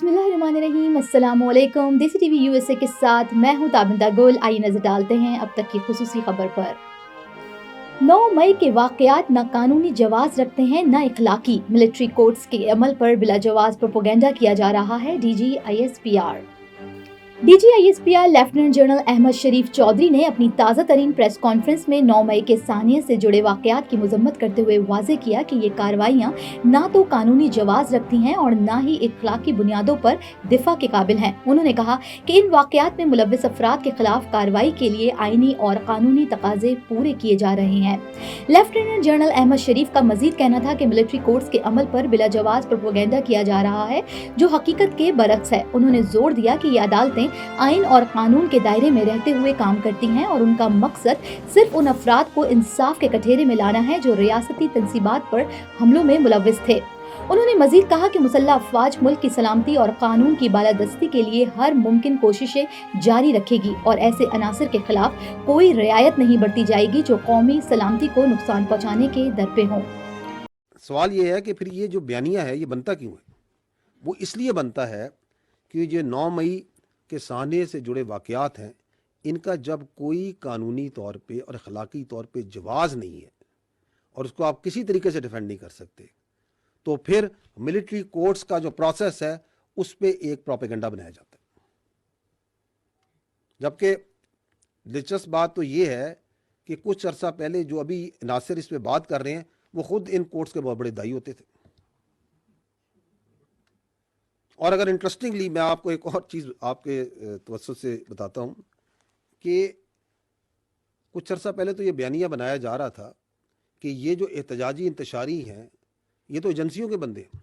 बिस्मिल्लाहिर्रहमानिर्रहीम, अस्सलाम वालेकुम। देसी टीवी यूएसए के साथ मैं हूं ताबिंदा गुल। आइए नजर डालते हैं अब तक की खुसूसी खबर पर। 9 मई के वाकयात न कानूनी जवाज रखते हैं न इखलाकी। मिलिट्री कोर्ट्स के अमल पर बिला जवाज प्रोपोगेंडा किया जा रहा है। डीजीआईएसपीआर लेफ्टिनेंट जनरल अहमद शरीफ चौधरी ने अपनी ताज़ा तरीन प्रेस कॉन्फ्रेंस में 9 मई के सानिया से जुड़े वाकयात की मजम्मत करते हुए वाजे किया कि ये कार्रवाइयाँ ना तो कानूनी जवाज रखती हैं और ना ही इखलाकी बुनियादों पर दिफा के काबिल हैं। उन्होंने कहा कि इन वाकयात में मुलव्विस अफराद के खिलाफ कार्रवाई के लिए आईनी और कानूनी तकाजे पूरे किए जा रहे हैं। लेफ्टिनेंट जनरल अहमद शरीफ का मजीद कहना था कि मिलिट्री कोर्ट्स के अमल पर बिला जवाज प्रोपोगेंडा किया जा रहा है, जो हकीकत के बरक्स है। उन्होंने जोर दिया कि ये अदालतें आइन और कानून के दायरे में रहते हुए काम करती हैं और उनका मकसद सिर्फ उन अफराद को इंसाफ के कटघरे में लाना है जो रियासती तंसीबात पर हमलों में मुलव्विस थे। उन्होंने मजीद कहा कि मुसल्लह अफवाज मुल्क की सलामती और कानून की बालादस्ती के लिए हर मुमकिन कोशिशें जारी रखेगी और ऐसे अनासर के खिलाफ कोई रियायत नहीं बरती जाएगी जो कौमी सलामती को नुकसान पहुँचाने के दर पे हों। सवाल ये है कि फिर ये जो बयानिया है ये बनता क्यों है? वो इसलिए बनता है कि ये 9 मई के साने से जुड़े वाकयात हैं, इनका जब कोई कानूनी तौर पे और अखलाकी तौर पे जवाज़ नहीं है और उसको आप किसी तरीके से डिफेंड नहीं कर सकते, तो फिर मिलिट्री कोर्ट्स का जो प्रोसेस है उस पे एक प्रोपेगेंडा बनाया जाता है। जबकि दिलचस्प बात तो ये है कि कुछ अरसा पहले जो अभी नासिर इस पे बात कर रहे हैं वो खुद इन कोर्ट्स के बहुत बड़े दाई होते थे। और अगर इंटरेस्टिंगली मैं आपको एक और चीज़ आपके तवज्जुह से बताता हूँ कि कुछ अर्सा पहले तो ये बयानिया बनाया जा रहा था कि ये जो एहतजाजी इंतशारी हैं ये तो एजेंसियों के बंदे हैं,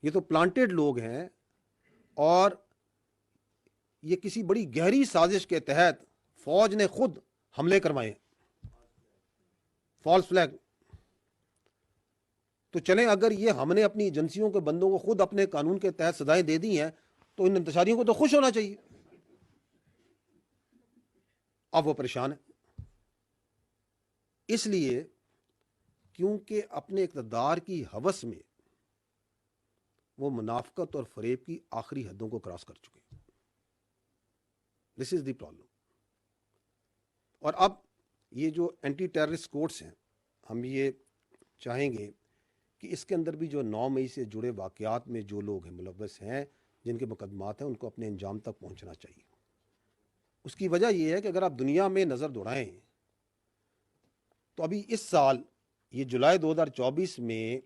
ये तो प्लांटेड लोग हैं और ये किसी बड़ी गहरी साजिश के तहत फौज ने खुद हमले करवाए, फॉल्स फ्लैग। तो चलें, अगर ये हमने अपनी एजेंसियों के बंदों को खुद अपने कानून के तहत सजाएं दे दी हैं तो इन इंतशारियों को तो खुश होना चाहिए। अब वो परेशान है, इसलिए क्योंकि अपने इक़्तिदार की हवस में वो मुनाफकत और फरेब की आखिरी हदों को क्रॉस कर चुके हैं। This is the problem. और अब ये जो एंटी टेररिस्ट कोर्ट्स हैं, हम ये चाहेंगे कि इसके अंदर भी जो 9 मई से जुड़े वाकयात में जो लोग हैं मुलव्वस हैं, जिनके मुकदमात हैं, उनको अपने अंजाम तक पहुंचना चाहिए। उसकी वजह यह है कि अगर आप दुनिया में नज़र दौड़ाएं तो अभी इस साल ये जुलाई 2024 में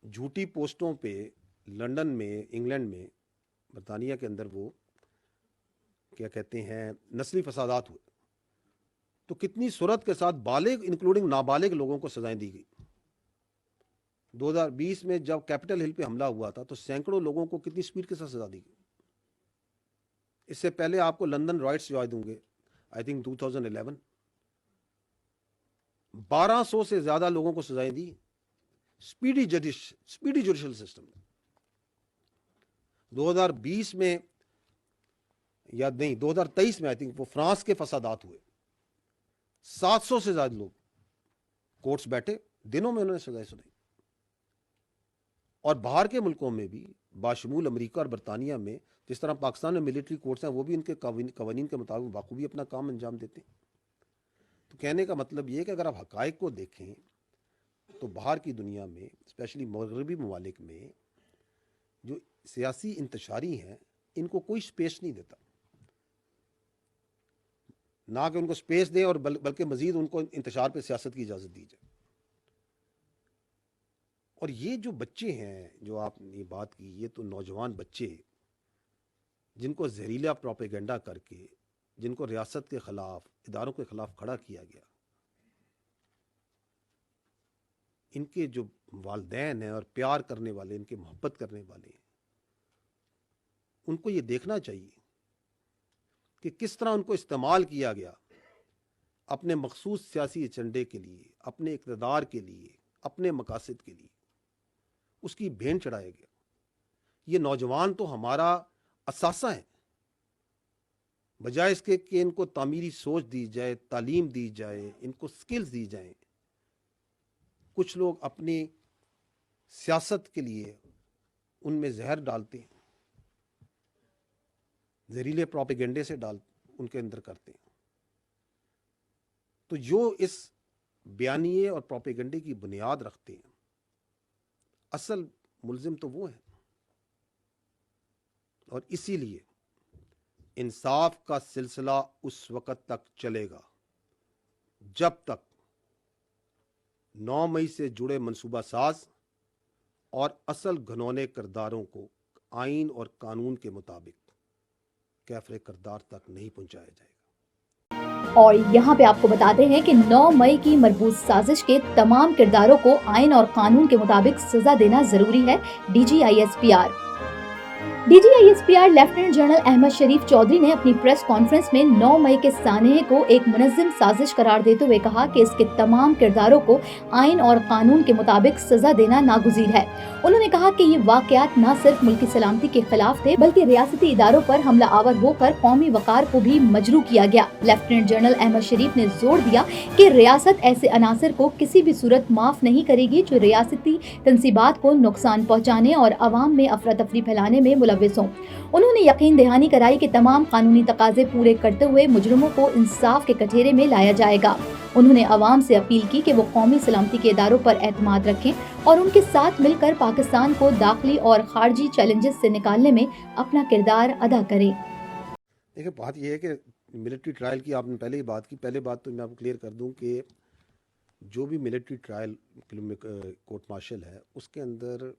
झूठी पोस्टों पे लंदन में, इंग्लैंड में, बरतानिया के अंदर वो क्या कहते हैं नस्ली फसादात हुए, तो कितनी सूरत के साथ बालिग इंक्लूडिंग नाबालिग लोगों को सजाएं दी गई। 2020 में जब कैपिटल हिल पे हमला हुआ था तो सैकड़ों लोगों को कितनी स्पीड के साथ सजा दी गई। इससे पहले आपको लंदन राइट्स याद होंगे, आई थिंक 2011, 1200 से ज्यादा लोगों को सजाएं दी स्पीडी जुडिशल सिस्टम में। 2020 में या नहीं 2023 में आई थिंक वो फ्रांस के फसादात हुए, 700 से ज्यादा लोग कोर्ट्स बैठे, दिनों में उन्होंने सजाएं सुनाई। और बाहर के मुल्कों में भी बाशमूल अमेरिका और बरतानिया में जिस तरह पाकिस्तान में मिलिट्री कोर्ट्स हैं, वो भी इनके कवानीन के मुताबिक बाखूबी अपना काम अंजाम देते हैं। तो कहने का मतलब ये है कि अगर आप हकायक को देखें तो बाहर की दुनिया में, स्पेशली मगरबी ममालिक में, जो सियासी इंतशारी हैं इनको कोई स्पेस नहीं देता, ना कि उनको स्पेस दें और बल्कि मजीद उनको इंतशार पे सियासत की इजाज़त दी जाए। और ये जो बच्चे हैं जो आपने ये बात की, ये तो नौजवान बच्चे जिनको जहरीला प्रोपेगेंडा करके, जिनको रियासत के खिलाफ, इदारों के खिलाफ खड़ा किया गया, इनके जो वालिदैन हैं और प्यार करने वाले, इनके मोहब्बत करने वाले, उनको ये देखना चाहिए कि किस तरह उनको इस्तेमाल किया गया अपने मखसूस सियासी एजेंडे के लिए, अपने इक़्तिदार के लिए, अपने मकासद के लिए, उसकी भेंट चढ़ाया गया। ये नौजवान तो हमारा असासा है, बजाय इसके कि इनको तामीरी सोच दी जाए, तालीम दी जाए, इनको स्किल्स दी जाएं, कुछ लोग अपनी सियासत के लिए ان میں زہر ڈالتے ہیں, زہریلے پروپیگنڈے سے ان کے اندر کرتے ہیں. تو جو اس بیانیے اور پروپیگنڈے کی بنیاد رکھتے ہیں, اصل ملزم تو وہ ہیں. اور اسی لیے انصاف کا سلسلہ اس وقت تک چلے گا جب تک 9 مئی سے جڑے منصوبہ ساز اور اصل گھنونے کرداروں کو آئین اور قانون کے مطابق کیفر کردار تک نہیں پہنچایا جائے گا. اور یہاں پہ آپ کو بتاتے ہیں کہ 9 مئی کی مربوط سازش کے تمام کرداروں کو آئین اور قانون کے مطابق سزا دینا ضروری ہے. DGISPR لیفٹیننٹ جنرل احمد شریف چودھری نے اپنی پریس کانفرنس میں 9 مئی کے سانحے کو ایک منظم سازش قرار دیتے ہوئے کہا کہ اس کے تمام کرداروں کو آئین اور قانون کے مطابق سزا دینا ناگزیر ہے. انہوں نے کہا کہ یہ واقعات نہ صرف ملکی سلامتی کے خلاف تھے بلکہ ریاستی اداروں پر حملہ آور ہو کر قومی وقار کو بھی مجروح کیا گیا. لیفٹیننٹ جنرل احمد شریف نے زور دیا کہ ریاست ایسے عناصر کو کسی بھی صورت معاف نہیں کرے گی جو ریاستی تنصیبات کو نقصان پہنچانے اور عوام میں افراتفری پھیلانے میں ملوث ہوں. انہوں نے یقین دہانی کرائی کہ تمام قانونی تقاضے پورے کرتے ہوئے مجرموں کو انصاف کے کٹہرے میں لایا جائے گا. انہوں نے عوام سے اپیل کی کہ وہ قومی سلامتی کے اداروں پر اعتماد رکھیں اور ان کے ساتھ مل کر پاکستان کو داخلی اور خارجی چیلنجز سے نکالنے میں اپنا کردار ادا کریں. دیکھیں بات یہ ہے کہ ملٹری ٹرائل کی آپ نے پہلے ہی بات کی. پہلے بات تو میں آپ کو کلیئر کر دوں کہ جو بھی ملٹری ٹرائل کورٹ مارشل ہے اس کے اندر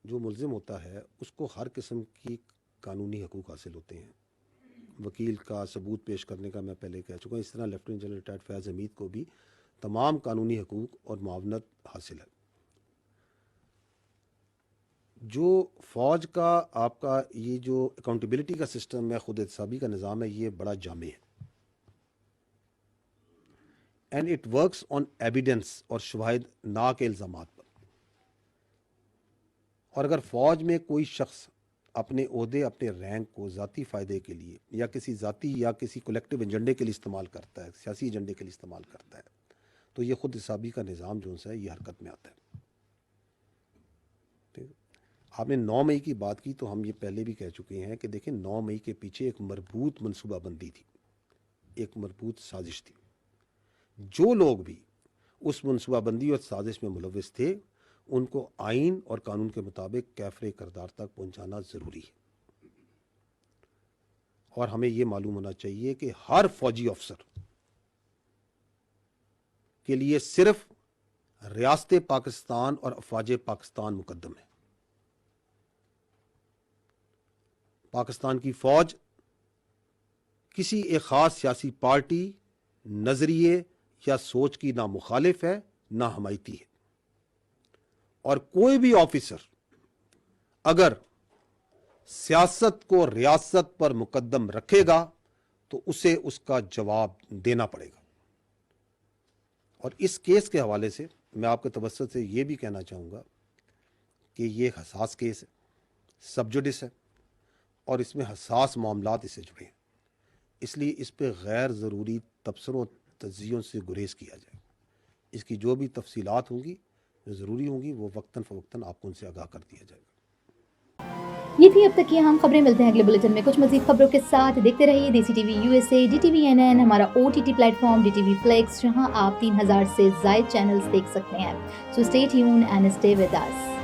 جو ملزم ہوتا ہے اس کو ہر قسم کی قانونی حقوق حاصل ہوتے ہیں. وکیل کا ثبوت پیش کرنے کا میں پہلے کہہ چکا ہوں. اس طرح لیفٹیننٹ جنرل ریٹائرڈ فیاض حمید کو بھی تمام قانونی حقوق اور معاونت حاصل ہے. جو فوج کا آپ کا یہ جو اکاؤنٹیبلٹی کا سسٹم ہے, خود احتسابی کا نظام ہے, یہ بڑا جامع ہے. And it works on evidence اور شواہد نا کے الزامات پر. اور اگر فوج میں کوئی شخص اپنے عہدے اپنے رینک کو ذاتی فائدے کے لیے یا کسی ذاتی یا کسی کولیکٹیو ایجنڈے کے لیے استعمال کرتا ہے, سیاسی ایجنڈے کے لیے استعمال کرتا ہے, تو یہ خود احتسابی کا نظام جو ہے یہ حرکت میں آتا ہے. آپ نے 9 مئی کی بات کی تو ہم یہ پہلے بھی کہہ چکے ہیں کہ دیکھیں 9 مئی کے پیچھے ایک مربوط منصوبہ بندی تھی, ایک مربوط سازش تھی. جو لوگ بھی اس منصوبہ بندی اور سازش میں ملوث تھے ان کو آئین اور قانون کے مطابق کیفر کردار تک پہنچانا ضروری ہے. اور ہمیں یہ معلوم ہونا چاہیے کہ ہر فوجی افسر کے لیے صرف ریاست پاکستان اور افواج پاکستان مقدم ہے. پاکستان کی فوج کسی ایک خاص سیاسی پارٹی, نظریے یا سوچ کی نہ مخالف ہے نہ حمایتی ہے. اور کوئی بھی آفیسر اگر سیاست کو ریاست پر مقدم رکھے گا تو اسے اس کا جواب دینا پڑے گا. اور اس کیس کے حوالے سے میں آپ کے توسط سے یہ بھی کہنا چاہوں گا کہ یہ ایک حساس کیس ہے, سب جوڈس ہے, اور اس میں حساس معاملات اس سے جڑے ہیں. اس لیے اس پہ غیر ضروری تبصروں تجزیوں سے گریز کیا جائے. اس کی جو بھی تفصیلات ہوں گی جو ضروری ہوں گی وہ وقتاً فوقتاً آپ کو ان سے آگاہ کر دیا جائے گا. یہ تھی اب تک کی اہم خبریں. ملتے ہیں اگلے بلیٹن میں کچھ مزید خبروں کے ساتھ. دیکھتے رہیے دیسی T V USA, DTV NN, ہمارا OTT plate form DTV Flex, جہاں آپ 3000 سے زائد چینلز دیکھ سکتے ہیں. So stay tuned and stay with us.